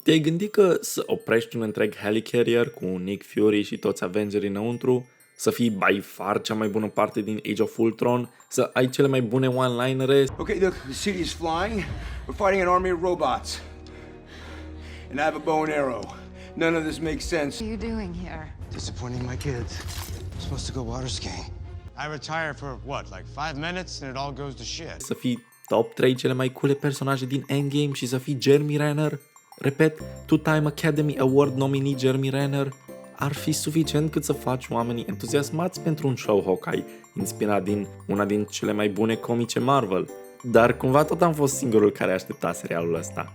Te-ai gândit că să oprești un întreg helicarrier cu Nick Fury și toți Avengerii înăuntru, să fii by far cea mai bună parte din Age of Ultron, să ai cele mai bune one-linere? Okay, look, the city is flying. We're fighting an army of robots. And I have a bow and arrow. None of this makes sense. What are you doing here? Disappointing my kids. I'm supposed to go water skiing. I retire for what, like 5 minutes and it all goes to shit. Să fii top 3 cele mai coole personaje din Endgame și să fii Jeremy Renner? Repet, two-time Academy Award nominee Jeremy Renner? Ar fi suficient cât să faci oamenii entuziasmați pentru un show Hawkeye, inspirat din una din cele mai bune comice Marvel. Dar cumva tot am fost singurul care aștepta serialul ăsta.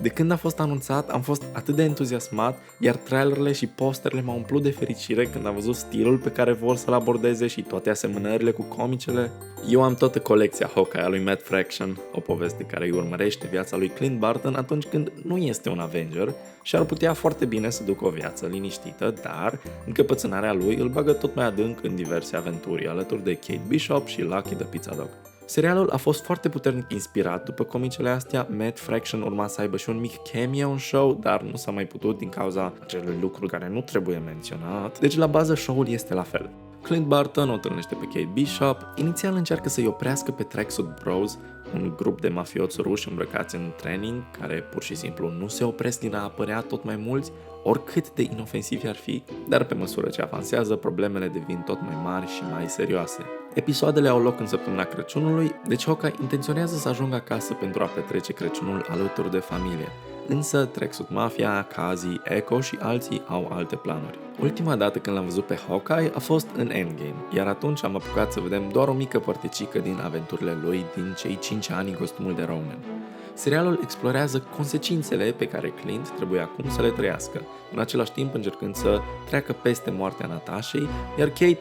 De când a fost anunțat, am fost atât de entuziasmat, iar trailerele și posterele m-au umplut de fericire când am văzut stilul pe care vor să-l abordeze și toate asemănările cu comicele. Eu am toată colecția Hawkeye a lui Matt Fraction, o poveste care îi urmărește viața lui Clint Barton atunci când nu este un Avenger și ar putea foarte bine să ducă o viață liniștită, dar încăpățânarea lui îl bagă tot mai adânc în diverse aventuri alături de Kate Bishop și Lucky the Pizza Dog. Serialul a fost foarte puternic inspirat după comicele astea. Matt Fraction urma să aibă și un mic cameo în show, dar nu s-a mai putut din cauza acelor lucruri care nu trebuie menționat. Deci la bază show-ul este la fel. Clint Barton o întâlnește pe Kate Bishop, inițial încearcă să-i oprească pe Tracksuit Bros, un grup de mafioți ruși îmbrăcați în training, care pur și simplu nu se opresc din a apărea tot mai mulți, oricât de inofensivi ar fi, dar pe măsură ce avansează, problemele devin tot mai mari și mai serioase. Episoadele au loc în săptămâna Crăciunului, deci Hawkeye intenționează să ajungă acasă pentru a petrece Crăciunul alături de familie. Însă Tracksuit Mafia, Kazi, Echo și alții au alte planuri. Ultima dată când l-am văzut pe Hawkeye a fost în Endgame, iar atunci am apucat să vedem doar o mică părticică din aventurile lui din cei 5 ani în costumul de Ronin. Serialul explorează consecințele pe care Clint trebuie acum să le trăiască, în același timp încercând să treacă peste moartea Natashei, iar Kate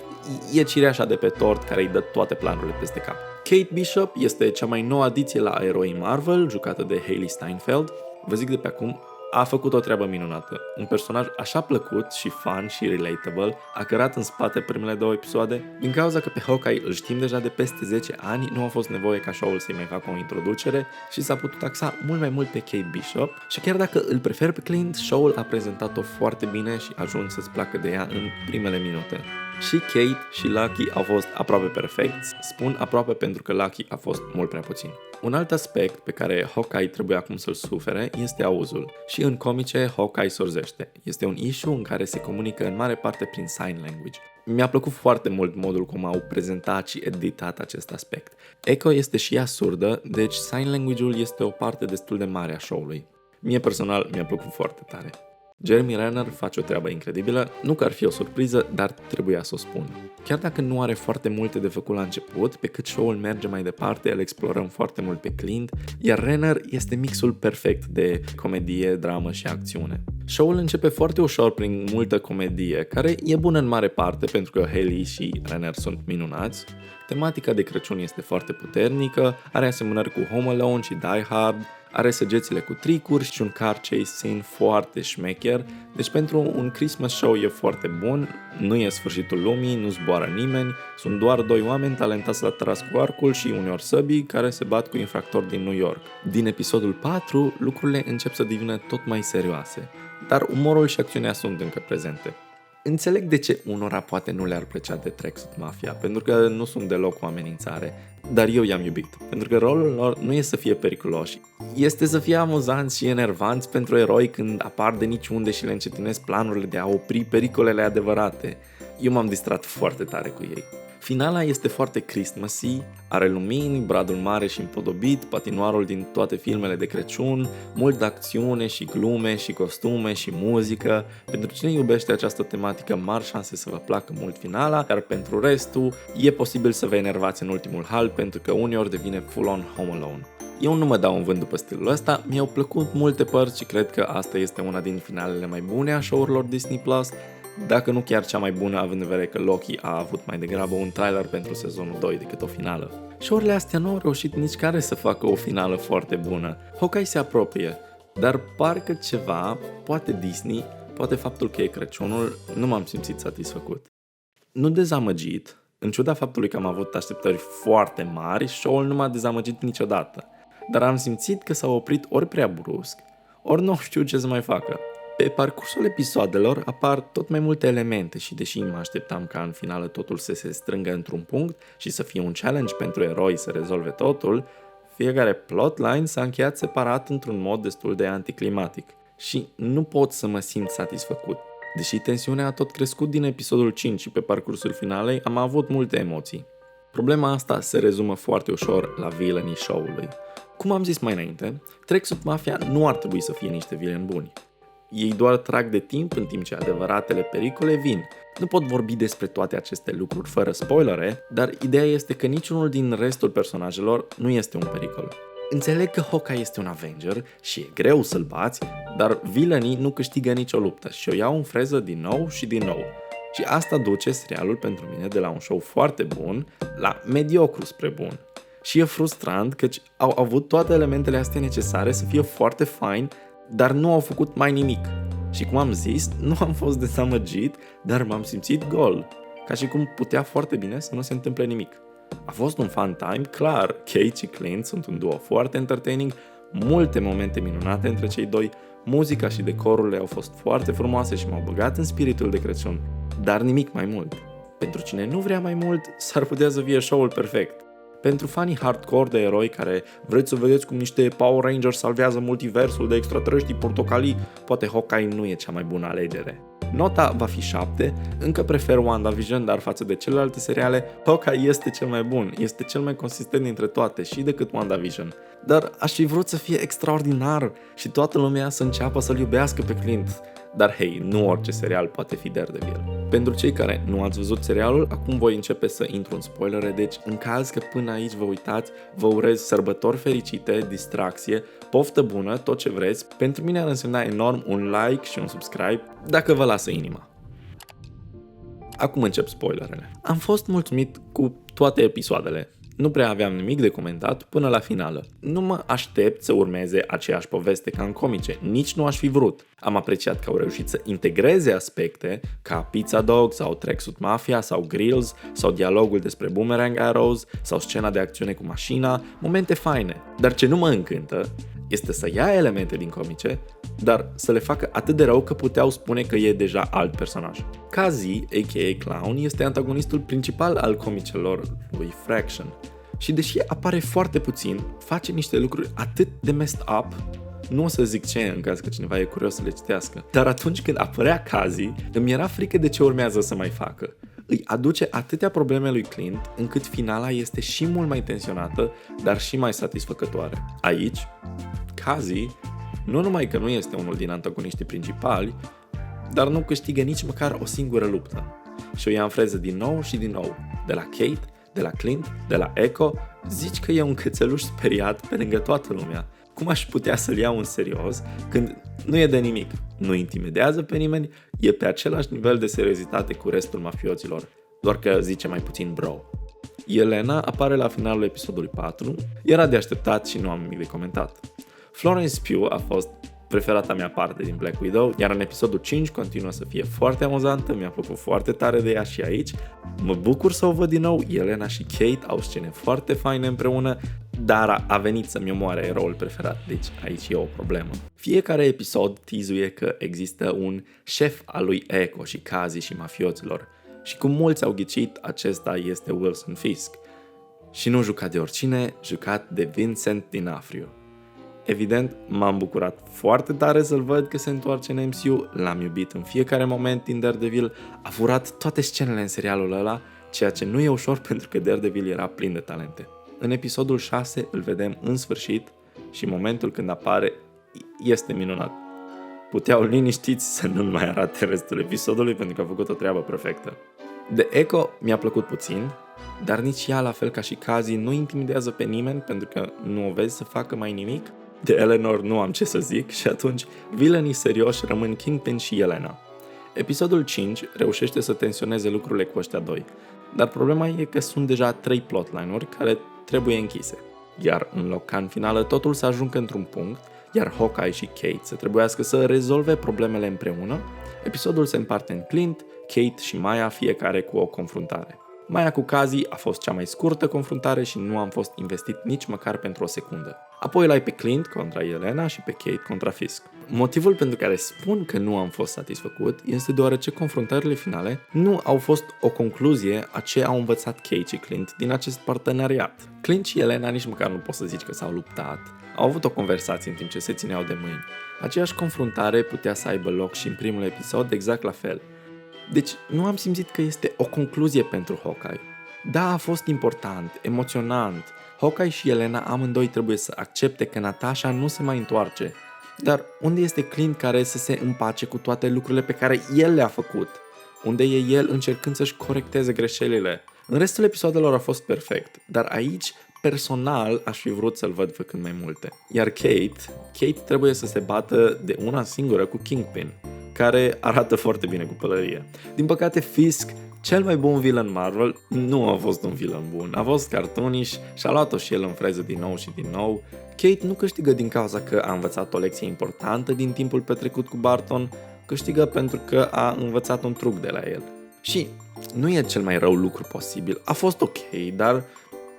e cireașa de pe tort care îi dă toate planurile peste cap. Kate Bishop este cea mai nouă adiție la eroii Marvel, jucată de Hailee Steinfeld. Vă zic de pe acum, a făcut o treabă minunată. Un personaj așa plăcut și fun și relatable a cărat în spate primele 2 episoade. Din cauza că pe Hawkeye îl știm deja de peste 10 ani, nu a fost nevoie ca show-ul să-i mai facă o introducere și s-a putut axa mult mai mult pe Kate Bishop și chiar dacă îl prefer pe Clint, show-ul a prezentat-o foarte bine și a ajuns să-ți placă de ea în primele minute. Și Kate și Lucky au fost aproape perfecți, spun aproape pentru că Lucky a fost mult prea puțin. Un alt aspect pe care Hawkeye trebuie acum să-l sufere este auzul. Și în comice Hawkeye sorzește. Este un issue în care se comunică în mare parte prin sign language. Mi-a plăcut foarte mult modul cum au prezentat și editat acest aspect. Echo este și ea surdă, deci sign language-ul este o parte destul de mare a show-ului. Mie personal mi-a plăcut foarte tare. Jeremy Renner face o treabă incredibilă, nu că ar fi o surpriză, dar trebuia să o spun. Chiar dacă nu are foarte multe de făcut la început, pe cât show-ul merge mai departe, îl explorăm foarte mult pe Clint, iar Renner este mixul perfect de comedie, dramă și acțiune. Show-ul începe foarte ușor prin multă comedie, care e bună în mare parte pentru că Hailee și Renner sunt minunați. Tematica de Crăciun este foarte puternică, are asemănări cu Home Alone și Die Hard, are săgețile cu tricuri și un car chase scene foarte șmecher, deci pentru un Christmas show e foarte bun, nu e sfârșitul lumii, nu zboară nimeni, sunt doar 2 oameni talentați la tras cu arcul și uneori săbii care se bat cu infractori din New York. Din episodul 4, lucrurile încep să devină tot mai serioase, dar umorul și acțiunea sunt încă prezente. Înțeleg de ce unora poate nu le-ar plăcea de Tracksuit Mafia, pentru că nu sunt deloc o amenințare, dar eu i-am iubit, pentru că rolul lor nu e să fie periculoși, este să fie amuzanți și enervanți pentru eroi când apar de niciunde și le încetinesc planurile de a opri pericolele adevărate. Eu m-am distrat foarte tare cu ei. Finala este foarte Christmassy, are lumini, bradul mare și împodobit, patinoarul din toate filmele de Crăciun, mult de acțiune și glume și costume și muzică. Pentru cine iubește această tematică, mari șanse să vă placă mult finala, iar pentru restul e posibil să vă enervați în ultimul hal pentru că uneori devine full-on Home Alone. Eu nu mă dau în vânt după stilul ăsta, mi-au plăcut multe părți și cred că asta este una din finalele mai bune a show-urilor Disney+, dacă nu chiar cea mai bună, având în vedere că Loki a avut mai degrabă un trailer pentru sezonul 2 decât o finală. Show-urile astea nu au reușit nici care să facă o finală foarte bună. Hawkeye se apropie, dar parcă ceva, poate Disney, poate faptul că e Crăciunul, nu m-am simțit satisfăcut. Nu dezamăgit, în ciuda faptului că am avut așteptări foarte mari, show-ul nu m-a dezamăgit niciodată, dar am simțit că s-a oprit ori prea brusc, ori nu știu ce să mai facă. Pe parcursul episoadelor apar tot mai multe elemente și deși mă așteptam ca în finală totul să se strângă într-un punct și să fie un challenge pentru eroi să rezolve totul, fiecare plotline s-a încheiat separat într-un mod destul de anticlimatic și nu pot să mă simt satisfăcut. Deși tensiunea a tot crescut din episodul 5 și pe parcursul finalei am avut multe emoții. Problema asta se rezumă foarte ușor la villainii show-ului. Cum am zis mai înainte, Tracksuit Mafia nu ar trebui să fie niște villaini buni. Ei doar trag de timp în timp ce adevăratele pericole vin. Nu pot vorbi despre toate aceste lucruri fără spoilere, dar ideea este că niciunul din restul personajelor nu este un pericol. Înțeleg că Hawkeye este un Avenger și e greu să-l bați, dar villainii nu câștigă nicio luptă și o iau în freză din nou și din nou. Și asta duce serialul pentru mine de la un show foarte bun la mediocru spre bun. Și e frustrant căci au avut toate elementele astea necesare să fie foarte fain, dar nu au făcut mai nimic. Și cum am zis, nu am fost dezamăgit, dar m-am simțit gol. Ca și cum putea foarte bine să nu se întâmple nimic. A fost un fun time, clar, Kate și Clint sunt un duo foarte entertaining, multe momente minunate între cei doi, muzica și decorurile au fost foarte frumoase și m-au băgat în spiritul de Crăciun, dar nimic mai mult. Pentru cine nu vrea mai mult, s-ar putea să fie show-ul perfect. Pentru fanii hardcore de eroi care vreți să vedeți cum niște Power Rangers salvează multiversul de extraterestri portocalii, poate Hawkeye nu e cea mai bună alegere. Nota va fi 7, încă prefer WandaVision, dar față de celelalte seriale, Hawkeye este cel mai bun, este cel mai consistent dintre toate și decât WandaVision. Dar aș fi vrut să fie extraordinar și toată lumea să înceapă să-l iubească pe Clint. Dar hei, nu orice serial poate fi Daredevil. Pentru cei care nu ați văzut serialul, acum voi începe să intru în spoilere, deci în caz că până aici vă uitați, vă urez sărbători fericite, distracție, poftă bună, tot ce vreți. Pentru mine ar însemna enorm un like și un subscribe, dacă vă lasă inima. Acum încep spoilerele. Am fost mulțumit cu toate episoadele. Nu prea aveam nimic de comentat până la finală. Nu mă aștept să urmeze aceeași poveste ca în comice, nici nu aș fi vrut. Am apreciat că au reușit să integreze aspecte ca Pizza Dog sau Tracksuit Mafia sau Grills sau dialogul despre Boomerang Arrows sau scena de acțiune cu mașina, momente faine. Dar ce nu mă încântă este să ia elemente din comice, dar să le facă atât de rău că puteau spune că e deja alt personaj. Kazi, a.k.a. Clown, este antagonistul principal al comicelor lui Fraction. Și deși apare foarte puțin, face niște lucruri atât de messed up, nu o să zic ce în caz că cineva e curios să le citească, dar atunci când apărea Kazi, îmi era frică de ce urmează să mai facă. Îi aduce atâtea probleme lui Clint, încât finala este și mult mai tensionată, dar și mai satisfăcătoare. Aici, Kazi nu numai că nu este unul din antagoniștii principali, dar nu câștigă nici măcar o singură luptă. Și o ia în freză din nou și din nou. De la Kate, de la Clint, de la Echo, zici că e un cățeluș speriat pe lângă toată lumea. Cum aș putea să-l iau în serios când nu e de nimic, nu intimidează pe nimeni, e pe același nivel de seriozitate cu restul mafioților, doar că zice mai puțin bro. Elena apare la finalul episodului 4, era de așteptat și nu am nimic de comentat. Florence Pugh a fost preferata mea parte din Black Widow, iar în episodul 5 continuă să fie foarte amuzantă, mi-a plăcut foarte tare de ea și aici. Mă bucur să o văd din nou, Elena și Kate au scene foarte faine împreună, dar a venit să-mi omoare eroul preferat, deci aici e o problemă. Fiecare episod tizuie că există un șef al lui Echo și Kazi și mafioților și cum mulți au ghicit, acesta este Wilson Fisk. Și nu jucat de oricine, jucat de Vincent D'Onofrio. Evident, m-am bucurat foarte tare să-l văd că se întoarce în MCU, l-am iubit în fiecare moment din Daredevil, a furat toate scenele în serialul ăla, ceea ce nu e ușor pentru că Daredevil era plin de talente. În episodul 6 îl vedem în sfârșit și momentul când apare este minunat. Puteau liniștiți să nu mai arate restul episodului pentru că a făcut o treabă perfectă. De Echo mi-a plăcut puțin, dar nici ea, la fel ca și Kazi, nu intimidează pe nimeni pentru că nu o vezi să facă mai nimic. De Eleanor nu am ce să zic și atunci villainii serioși rămân Kingpin și Elena. Episodul 5 reușește să tensioneze lucrurile cu ăștia doi, dar problema e că sunt deja 3 plotline-uri care trebuie închise. Iar în loc ca în finală totul să ajungă într-un punct, iar Hawkeye și Kate să trebuiască să rezolve problemele împreună, episodul se împarte în Clint, Kate și Maya, fiecare cu o confruntare. Maya cu Kazi a fost cea mai scurtă confruntare și nu am fost investit nici măcar pentru o secundă. Apoi îl ai pe Clint contra Elena și pe Kate contra Fisk. Motivul pentru care spun că nu am fost satisfăcut este deoarece confruntările finale nu au fost o concluzie a ce au învățat Kate și Clint din acest parteneriat. Clint și Elena nici măcar nu poți să zici că s-au luptat, au avut o conversație în timp ce se țineau de mâini. Aceeași confruntare putea să aibă loc și în primul episod exact la fel. Deci nu am simțit că este o concluzie pentru Hawkeye. Da, a fost important, emoționant. Hawkeye și Elena amândoi trebuie să accepte că Natasha nu se mai întoarce. Dar unde este Clint care să se împace cu toate lucrurile pe care el le-a făcut? Unde e el încercând să-și corecteze greșelile? În restul episoadelor a fost perfect, dar aici, personal, aș fi vrut să-l văd făcând mai multe. Iar Kate trebuie să se bată de una singură cu Kingpin, care arată foarte bine cu pălărie. Din păcate, Fisk, cel mai bun villain Marvel, nu a fost un villain bun. A fost cartoonish și a luat-o și el în freză din nou și din nou. Kate nu câștigă din cauza că a învățat o lecție importantă din timpul petrecut cu Barton, câștigă pentru că a învățat un truc de la el. Și nu e cel mai rău lucru posibil. A fost ok, dar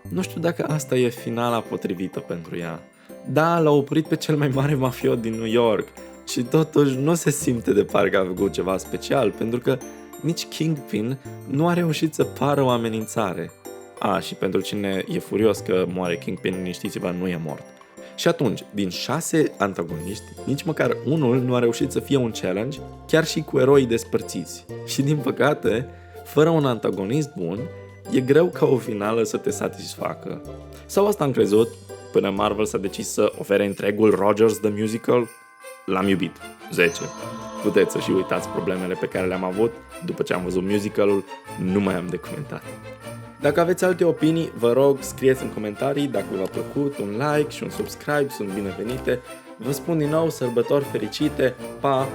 nu știu dacă asta e finala potrivită pentru ea. Da, l-a oprit pe cel mai mare mafiot din New York și totuși nu se simte de parcă a făcut ceva special, pentru că nici Kingpin nu a reușit să pară o amenințare. Și pentru cine e furios că moare Kingpin, liniștiți-vă, nu e mort. Și atunci, din 6 antagoniști, nici măcar unul nu a reușit să fie un challenge, chiar și cu eroi despărțiți. Și din păcate, fără un antagonist bun, e greu ca o finală să te satisfacă. Sau asta am crezut, până Marvel s-a decis să ofere întregul Rogers the Musical. L-am iubit. 10. Puteți să și uitați problemele pe care le-am avut. După ce am văzut musicalul, nu mai am de comentat. Dacă aveți alte opinii, vă rog, scrieți în comentarii. Dacă v-a plăcut, un like și un subscribe sunt binevenite. Vă spun din nou, sărbători fericite, pa!